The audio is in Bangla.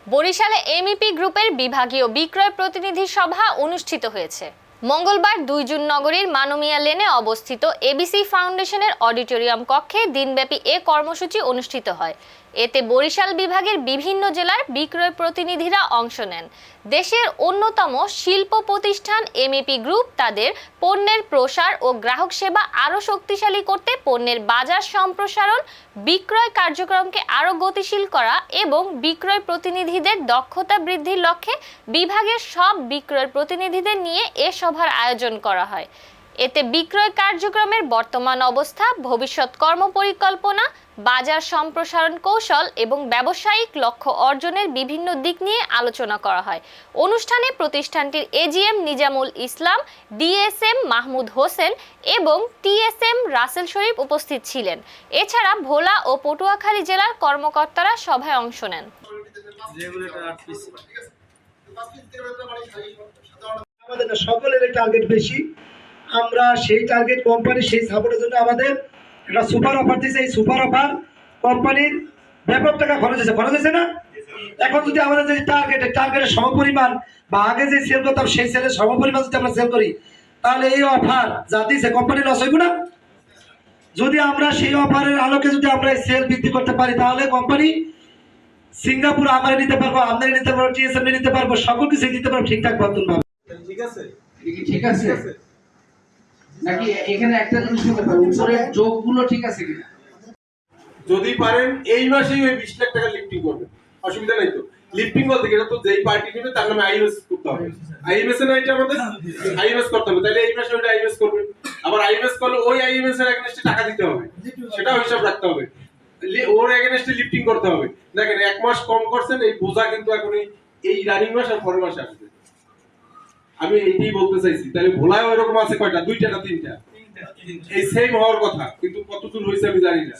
বরিশালে এমইপি গ্রুপের বিভাগীয় বিক্রয় প্রতিনিধি সভা অনুষ্ঠিত হয়েছে। মঙ্গলবার ২ জুন নগরীর মানমিয়া লেনে অবস্থিত এবিসি ফাউন্ডেশনের অডিটোরিয়াম কক্ষে দিনব্যাপী এ কর্মসূচি অনুষ্ঠিত হয়। এতে বরিশাল বিভাগের বিভিন্ন জেলার বিক্রয় প্রতিনিধিরা অংশ নেন। দেশের অন্যতম শিল্প প্রতিষ্ঠান এমইপি গ্রুপ তাদের পণ্যের প্রসার ও গ্রাহক সেবা আরও শক্তিশালী করতে পণ্যের বাজার সম্প্রসারণ, বিক্রয় কার্যক্রমকে আরও গতিশীল করা এবং বিক্রয় প্রতিনিধিদের দক্ষতা বৃদ্ধির লক্ষ্যে বিভাগের সব বিক্রয় প্রতিনিধিদের নিয়ে এ সভার আয়োজন করা হয়। এতে বিক্রয় কার্যক্রমের বর্তমান অবস্থা, ভবিষ্যৎ কর্মপরিকল্পনা, বাজার সম্প্রসারণ কৌশল এবং ব্যবসায়িক লক্ষ্য অর্জনের বিভিন্ন দিক নিয়ে আলোচনা করা হয়। অনুষ্ঠানে প্রতিষ্ঠানটির এজিএম নিজামুল ইসলাম, ডিএসএম মাহমুদ হোসেন এবং টিএসএম রাসেল শরীফ উপস্থিত ছিলেন। এছাড়া ভোলা ও পটুয়াখালী জেলার কর্মকর্তারা সভায় অংশ নেন। আমাদের সকলের টার্গেট বেশি, আমরা সেই টার্গেট কোম্পানি সেই সাপোর্টের জন্য আমাদের একটা সুপার অফার দিয়েছে। এই সুপার অফার কোম্পানির ব্যাপক টাকা খরচ হয়েছে না। এখন যদি আমাদের যে টার্গেটের সমপরিমাণ বা আগে যে সেল করতাম সেই সেলের সমপরিমাণ যদি আমরা সেল করি, তাহলে এই অফার যা দিয়েছে কোম্পানি লস হইব না। যদি আমরা সেই অফারের আলোকে যদি আমরা সেল বৃদ্ধি করতে পারি, তাহলে কোম্পানি সিঙ্গাপুর আমরা নিতে পারবো, আমদানি নিতে পারবো, টিএসএম নিতে পারবো, সকল কিছু দিতে পারবো ঠিকঠাক বর্তমান। ঠিক আছে নাকি এখানে একটা জিনিস বলতে পারবো, উপরের যোগগুলো ঠিক আছে কিনা? যদি পারেন এই মাসেই ওই 20 লাখ টাকা লিফটিং করবেন, অসুবিধা নাই তো। লিফটিং বলতে গেলে তো যেই পার্টি নেবে তার নামে আইএমএস করতে হবে। আইএমএস এর নাইটা আমাদের আইএমএস করতে হবে, তাহলে এই মাসে ওইটা আইএমএস করবেন। আবার আইএমএস করলে ওই আইএমএস এর এগেইনস্টে টাকা দিতে হবে, সেটাও হিসাব রাখতে হবে। ওর এগেইনস্টে লিফটিং করতে হবে। দেখেন এক মাস কম করছেন, এই বোঝা কিন্তু এখন এই রানিং মাস আর পরের মাসে আসবে। আমি এইটাই বলতে চাইছি। তাহলে ভোলায় ওইরকম আছে কয়টা? 2টা না 3টা? এই সেম হওয়ার কথা, কিন্তু কতদূর হয়েছে আমি জানি না।